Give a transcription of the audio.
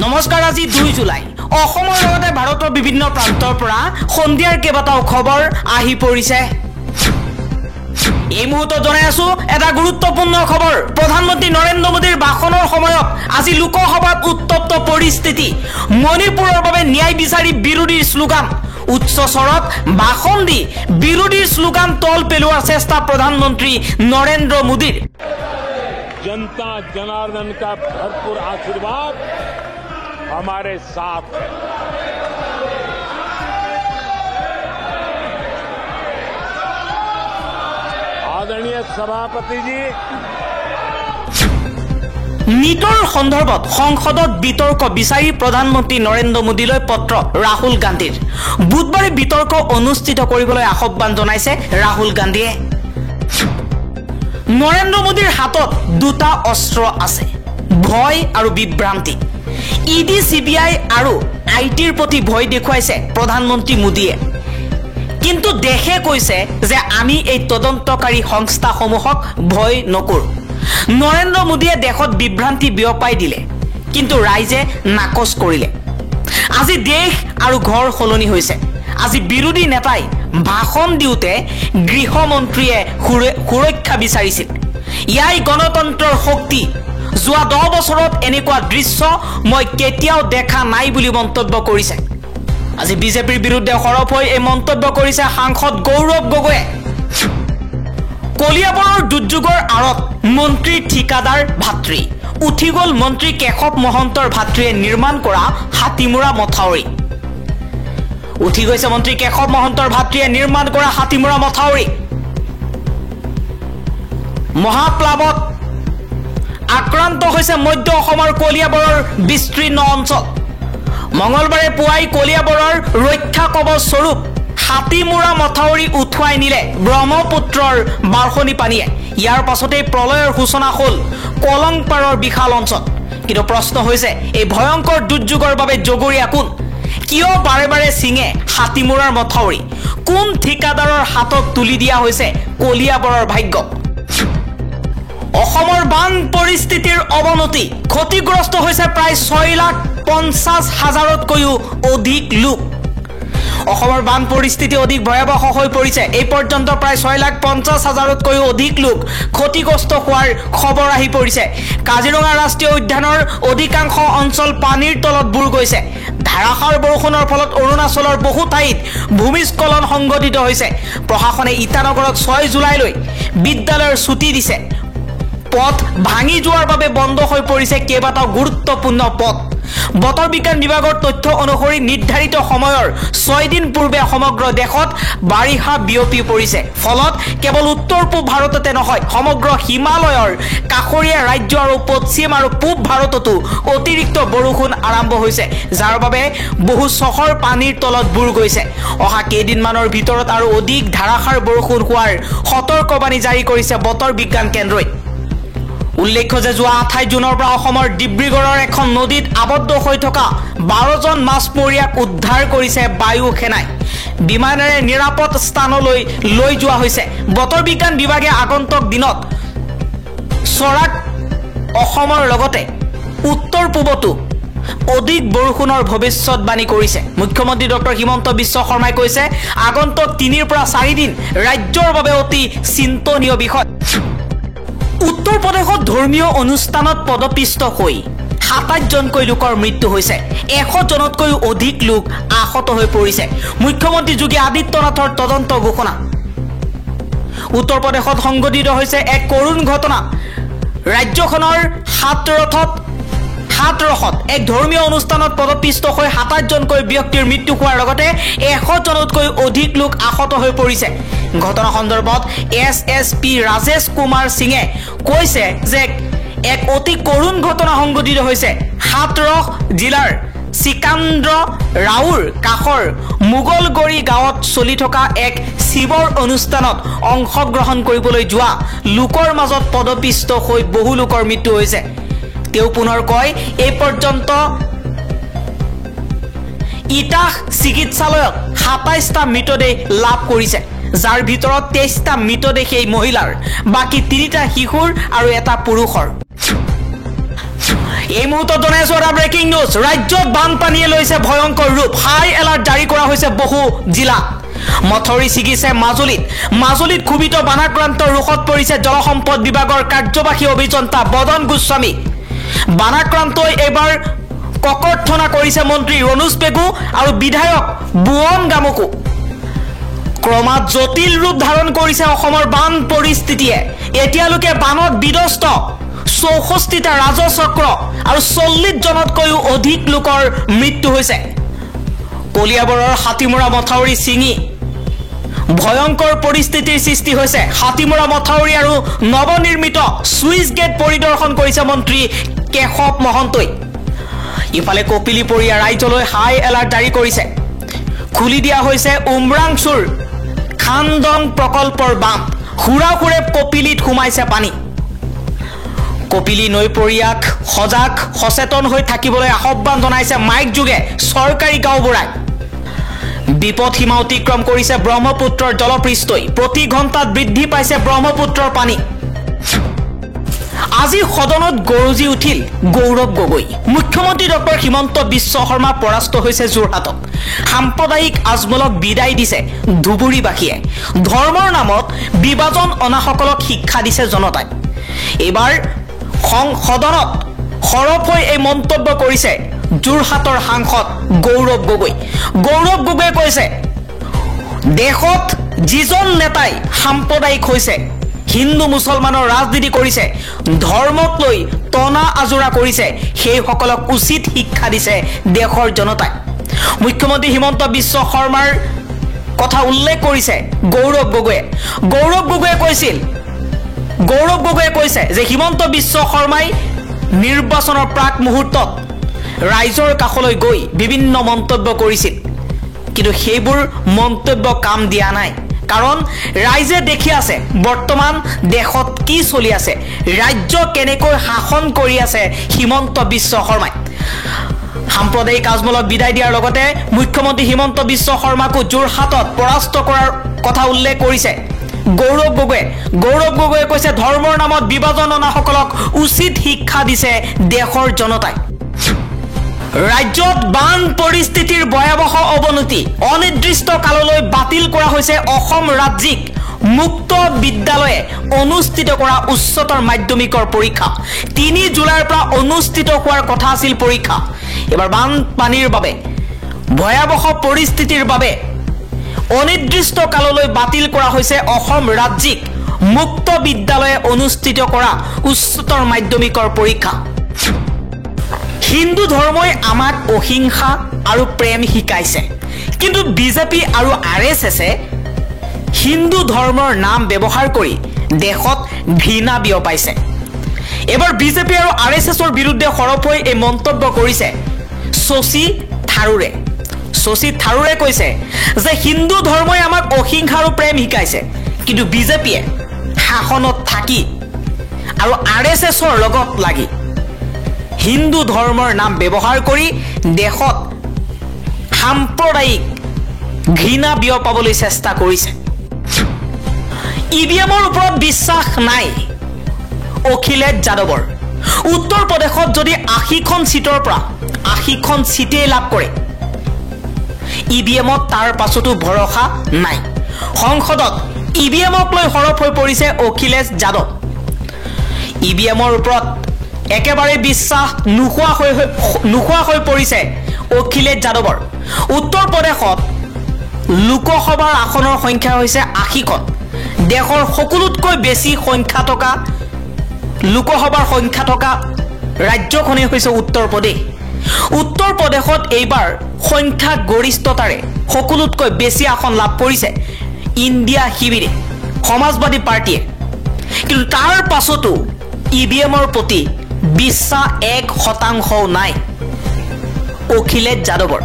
নমস্কাৰ আজি 2 জুলাই অসমৰ লগতে ভাৰতৰ বিভিন্ন প্ৰান্তৰ পৰা সন্ধিয়াৰ কেইবাটাও খবৰ আহি পৰিছে এই মুহূৰ্তত জনাই আছো এটা গুৰুত্বপূৰ্ণ খবৰ প্ৰধানমন্ত্ৰী নৰেন্দ্ৰ মোদীৰ ভাষণৰ সময়ত আজি লোকসভাত উত্তপ্ত পৰিস্থিতি মণিপুৰৰ বাবে ন্যায় বিচাৰি বিৰোধীৰ স্লোগান উচ্চ স্বৰত ভাষণ দি বিৰোধীৰ স্লোগান তল পেলোৱাৰ চেষ্টা প্ৰধানমন্ত্ৰী নৰেন্দ্ৰ মোদীৰ जनता जनार्दन का भरपूर आशीर्वाद हमारे साथ है आदरणीय सभापति जी नीटर सन्दर्भत संसदत वितर्क विचारी प्रधानमंत्री नरेंद्र मोदीলৈ पत्र राहुल गांधीर बुधवारे वितर्क अनुष्ठित কৰিবলৈ আহ্বান জনাইছে राहुल गांधीয়ে नरेंद्र मोदीर हाथत दुटा अस्त्र আছে ভয় আৰু বিভ্ৰান্তি ইডি সিবিআই আৰু আইটিৰ প্ৰতি ভয় দেখুৱাইছে প্ৰধানমন্ত্ৰী মোদীয়ে কিন্তু দেশে কৈছে যে আমি এই তদন্তকাৰী সংস্থাসমূহক ভয় নকৰো নৰেন্দ্ৰ মোদীয়ে দেশত বিভ্ৰান্তি বিয়পাই দিলে কিন্তু ৰাইজে নাকচ কৰিলে আজি দেশ আৰু ঘৰ সলনি হৈছে আজি বিৰোধী নেতাই ভাষণ দিওতে গৃহমন্ত্ৰীয়ে সুৰক্ষা বিচাৰিছিল ইয়াই গণতন্ত্ৰৰ শক্তি যোৱা 10 বছৰত এনেকুৱা দৃশ্য মই কেতিয়াও দেখা নাই বুলি মন্তব্য কৰিছে আজি বিজেপিৰ বিৰুদ্ধে খৰপ হৈ এই মন্তব্য কৰিছে সাংসদ গৌৰৱ গগৈয়ে কলিয়াবৰৰ দুৰ্যোগৰ আৰত মন্ত্ৰী ঠিকাদাৰ ভাতৃ উঠি গল মন্ত্ৰী কেশৱ মহন্তৰ ভাতৃয়ে নিৰ্মাণ কৰা হাতীমুৰা মথাউৰি উঠি গৈছে মন্ত্ৰী কেশৱ মহন্তৰ ভাতৃয়ে নিৰ্মাণ কৰা হাতীমুৰা মথাউৰি মহাপ্লাৱত আক্ৰান্ত হৈছে মধ্য অসমৰ কলিয়াবৰৰ বিস্তীৰ্ণ অঞ্চল মঙলবাৰে পুৱাই কলিয়াবৰৰ ৰক্ষা কৱচ স্বৰূপ হাতীমুৰা মথাউৰি উঠুৱাই নিলে ব্ৰহ্মপুত্ৰৰ বাঢ়নী পানীয়ে ইয়াৰ পাছতে প্ৰলয়ৰ সূচনা হ'ল কলংপাৰৰ বিশাল অঞ্চল কিন্তু প্ৰশ্ন হৈছে এই ভয়ংকৰ দুৰ্যোগৰ বাবে জগৰীয়া কোন কিয় বাৰে বাৰে সিঙে হাতীমুৰাৰ মথাউৰি কোন ঠিকাদাৰৰ হাতত তুলি দিয়া হৈছে কলিয়াবৰৰ ভাগ্য অসমৰ বান পৰিস্থিতিৰ অৱনতি ক্ষতিগ্ৰস্ত হৈছে প্ৰায় 6,50,000তকৈও অধিক লোক অসমৰ বান পৰিস্থিতি অধিক ভয়াৱহ হৈ পৰিছে এই পৰ্যন্ত প্ৰায় 6,50,000তকৈও অধিক লোক ক্ষতিগ্ৰস্ত হোৱাৰ খবৰ আহি পৰিছে কাজিৰঙা ৰাষ্ট্ৰীয় উদ্যানৰ অধিকাংশ অঞ্চল পানীৰ তলত বুৰ গৈছে ধাৰাসাৰ বৰষুণৰ ফলত অৰুণাচলৰ বহু ঠাইত ভূমিস্খলন সংঘটিত হৈছে প্ৰশাসনে ইটানগৰত 6 জুলাইলৈ বিদ্যালয়ৰ ছুটি দিছে পথ ভাঙি যোৱাৰ বাবে বন্ধ হৈ পৰিছে কেইবাটাও গুৰুত্বপূৰ্ণ পথ বতৰ বিজ্ঞান বিভাগৰ তথ্য অনুসৰি নিৰ্ধাৰিত সময়ৰ 6 দিন পূৰ্বে সমগ্ৰ দেশত বাৰিষা বিয়পি পৰিছে ফলত কেৱল উত্তৰ পূব ভাৰততে নহয় সমগ্ৰ হিমালয়ৰ কাষৰীয়া ৰাজ্য আৰু পশ্চিম আৰু পূব ভাৰততো অতিৰিক্ত বৰষুণ আৰম্ভ হৈছে যাৰ বাবে বহু চহৰ পানীৰ তলত বুৰ গৈছে অহা কেইদিনমানৰ ভিতৰত আৰু অধিক ধাৰাসাৰ বৰষুণ হোৱাৰ সতৰ্কবাণী জাৰি কৰিছে বতৰ বিজ্ঞান কেন্দ্ৰই উল্লেখ্য যে যোৱা 28 জুনৰ পৰা অসমৰ ডিব্ৰুগড়ৰ এখন নদীত আবদ্ধ হৈ থকা 12 জন মাছমৰীয়াক উদ্ধাৰ কৰিছে বায়ু সেনাই বিমানেৰে নিৰাপদ স্থানলৈ লৈ যোৱা হৈছে বতৰ বিজ্ঞান বিভাগে আগন্তুক দিনত চৰাক অসমৰ লগতে উত্তৰ পূবতো অধিক বৰষুণৰ ভৱিষ্যতবাণী কৰিছে মুখ্যমন্ত্ৰী ডক্টৰ হিমন্ত বিশ্ব শৰ্মাই কৈছে আগন্তুক 3 পৰা 4 দিন ৰাজ্যৰ বাবে অতি চিন্তনীয় বিষয় উত্তৰ প্ৰদেশত ধৰ্মীয় অনুষ্ঠানত পদপিষ্ট হৈ 27 জনকৈ লোকৰ মৃত্যু হৈছে 100 জনতকৈও অধিক লোক আহত হৈ পৰিছে মুখ্যমন্ত্ৰী যোগী আদিত্যনাথৰ তদন্ত ঘোষণা উত্তৰ প্ৰদেশত সংঘটিত হৈছে এক কৰুণ ঘটনা ৰাজ্যখনৰ হাতৰখত এক ধৰ্মীয় অনুষ্ঠানত পদপিষ্ট হৈ 27 জনকৈ ব্যক্তিৰ মৃত্যু হোৱাৰ লগতে 100 জনতকৈ অধিক লোক আহত হৈ পৰিছে ঘটনা সন্দৰ্ভত এছএছপি ৰাজেশ কুমাৰ সিঙে কৈছে যে এক অতি কৰুণ ঘটনা সংঘটিত হৈছে হাতৰখ জিলাৰ সিকান্দ্ৰ ৰাউৰ কাষৰ মুগলগড়ি গাঁৱত চলি থকা এক শিৱৰ অনুষ্ঠানত অংশগ্ৰহণ কৰিবলৈ যোৱা লোকৰ মাজত পদপিষ্ট হৈ বহু লোকৰ মৃত্যু হৈছে তেওঁ পুনৰ কয় এই পৰ্যন্ত ইটাখ চিকিৎসালয়ত 27টা মৃতদেহ লাভ কৰিছে যাৰ ভিতৰত 23টা মৃতদেহ এই মহিলাৰ বাকি 3টা শিশুৰ আৰু এটা পুৰুষৰ এই মুহূৰ্তত জনাইছো এটা ব্ৰেকিং নিউজ। ৰাজ্যত বানপানীয়ে লৈছে ভয়ংকৰ ৰূপ। হাই এলাৰ্ট জাৰি কৰা হৈছে বহু জিলাত। মথৰি ছিগিছে মাজুলীত ক্ষোভিত বানাক্ৰান্ত ৰোষত পৰিছে জলসম্পদ বিভাগৰ কাৰ্যবাহী অভিযন্তা বদন গোস্বামী। বানাক্ৰান্তই এইবাৰ ককৰ্থনা কৰিছে মন্ত্ৰী ৰণোজ পেগু আৰু বিধায়ক বুৱন গামকো। ক্ৰমাৎ জটিল ৰূপ ধাৰণ কৰিছে অসমৰ বান পৰিস্থিতিয়ে। এতিয়ালৈকে বানত বিধ্বস্ত 64টা ৰাজচক্ৰ আৰু 40 জনতকৈও অধিক লোকৰ মৃত্যু হৈছে। কলিয়াবৰৰ হাতীমৰা মথাউৰি ছিঙি ভয়ংকৰ পৰিস্থিতিৰ সৃষ্টি হৈছে। হাতীমৰা মথাউৰি আৰু নৱনিৰ্মিত সুইচ গেট পৰিদৰ্শন কৰিছে মন্ত্ৰী কেশৱ মহন্তই। ইফালে কপিলীপৰীয়া ৰাইজলৈ হাই এলাৰ্ট জাৰি কৰিছে। খুলি দিয়া হৈছে উমৰাংচুৰ খান্দং প্ৰকল্পৰ বান্ধ। হুৰাহুৰে কপিলীত সোমাইছে পানী। কপিলী নৈপৰীয়াক সজাগ সচেতন হৈ থাকিবলৈ আহ্বান জনাইছে মাইক যোগে চৰকাৰী গাঁওবুঢ়াই। বিপদ সীমা অতিক্ৰম কৰিছে ব্ৰহ্মপুত্ৰৰ জলপৃষ্ঠই। প্ৰতি ঘণ্টাত বৃদ্ধি পাইছে ব্ৰহ্মপুত্ৰৰ পানী। আজি সদনত গৰজি উঠিল গৌৰৱ গগৈ। মুখ্যমন্ত্ৰী ডক্টৰ হিমন্ত বিশ্ব শৰ্মা পৰাস্ত হৈছে যোৰহাটত। সাম্প্ৰদায়িক আজমলক বিদায় দিছে ধুবুৰীবাসীয়ে। ধৰ্মৰ নামত বিভাজন অনাসকলক শিক্ষা দিছে জনতাই। এইবাৰ সদনত সৰব হৈ এই মন্তব্য কৰিছে যোৰহাটৰ সাংসদ গৌৰৱ গগৈ। গৌৰৱ গগৈয়ে কৈছে, দেশত যিজন নেতাই সাম্প্ৰদায়িক হৈছে, হিন্দু মুছলমানৰ ৰাজনীতি কৰিছে, ধৰ্মক লৈ টনা আজোৰা কৰিছে, সেইসকলক উচিত শিক্ষা দিছে দেশৰ জনতাই। মুখ্যমন্ত্ৰী হিমন্ত বিশ্ব শৰ্মাৰ কথা উল্লেখ কৰিছে গৌৰৱ গগৈয়ে। গৌৰৱ গগৈয়ে কৈছে যে হিমন্ত বিশ্ব শৰ্মাই নিৰ্বাচনৰ প্ৰাক মুহূৰ্তত ৰাইজৰ কাষলৈ গৈ বিভিন্ন মন্তব্য কৰিছিল, কিন্তু সেইবোৰ মন্তব্য কাম দিয়া নাই। কাৰণ ৰাইজে দেখি আছে বৰ্তমান দেশত কি চলি আছে, ৰাজ্য কেনেকৈ শাসন কৰি আছে হিমন্ত বিশ্ব শৰ্মাই। সাম্প্ৰদায়িক আজমলক বিদায় দিয়াৰ লগতে মুখ্যমন্ত্ৰী হিমন্ত বিশ্ব শৰ্মাকো যোৰহাটত পৰাস্ত কৰাৰ কথা উল্লেখ কৰিছে গৌৰৱ গগৈয়ে কৈছে, ধৰ্মৰ নামত বিভাজন অনাসকলক উচিত শিক্ষা দিছে দেশৰ জনতাই। ৰাজ্যত বান পৰিস্থিতিৰ ভয়াৱহ অৱনতি। অনিৰ্দিষ্ট কাললৈ বাতিল কৰা হৈছে অসম ৰাজ্যিক মুক্ত বিদ্যালয়ে অনুষ্ঠিত কৰা উচ্চতৰ মাধ্যমিকৰ পৰীক্ষা। 3 জুলাইৰ পৰা অনুষ্ঠিত হোৱাৰ কথা আছিল পৰীক্ষা। এবাৰ বানপানীৰ বাবে ভয়াৱহ পৰিস্থিতিৰ বাবে অনিৰ্দিষ্ট কাললৈ বাতিল কৰা হৈছে অসম ৰাজ্যিক মুক্ত বিদ্যালয়ে অনুষ্ঠিত কৰা উচ্চতৰ মাধ্যমিকৰ পৰীক্ষা। হিন্দু ধৰ্মই আমাক অহিংসা আৰু প্ৰেম শিকাইছে, কিন্তু বিজেপি আৰু RSSে হিন্দু ধৰ্মৰ নাম ব্যৱহাৰ কৰি দেশত ঘৃণা বিয়পাইছে। এবাৰ বিজেপি আৰু RSSৰ বিৰুদ্ধে সৰব হৈ এই মন্তব্য কৰিছে শশী থাৰুৰে কৈছে যে হিন্দু ধৰ্মই আমাক অহিংসা আৰু প্ৰেম শিকাইছে, কিন্তু বিজেপিয়ে শাসনত থাকি আৰু RSSৰ লগত লাগি হিন্দু ধৰ্মৰ নাম ব্যৱহাৰ কৰি দেশত সাম্প্ৰদায়িক ঘৃণা বিয়পাবলৈ চেষ্টা কৰিছে। EVMৰ ওপৰত বিশ্বাস নাই অখিলেশ যাদৱৰ। উত্তৰ প্ৰদেশত যদি 80খন সিটৰ পৰা 80খন সিটেই লাভ কৰে, EVMত তাৰ পাছতো ভৰসা নাই। সংসদত EVMক লৈ সৰব হৈ পৰিছে অখিলেশ যাদৱ। EVMৰ ওপৰত একেবাৰে বিশ্বাস নোহোৱা হৈ পৰিছে অখিলেশ যাদৱৰ। উত্তৰ প্ৰদেশত লোকসভাৰ আসনৰ সংখ্যা হৈছে 80খন। দেশৰ সকলোতকৈ বেছি সংখ্যা থকা লোকসভাৰ সংখ্যা থকা ৰাজ্যখনেই হৈছে উত্তৰ প্ৰদেশ। উত্তৰ প্ৰদেশত এইবাৰ সংখ্যা গৰিষ্ঠতাৰে সকলোতকৈ বেছি আসন লাভ কৰিছে ইণ্ডিয়া শিবিৰে, সমাজবাদী পাৰ্টীয়ে। কিন্তু তাৰ পাছতো EVMৰ প্ৰতি বিশ্বাস 1% নাই অখিলেশ যাদৱৰ।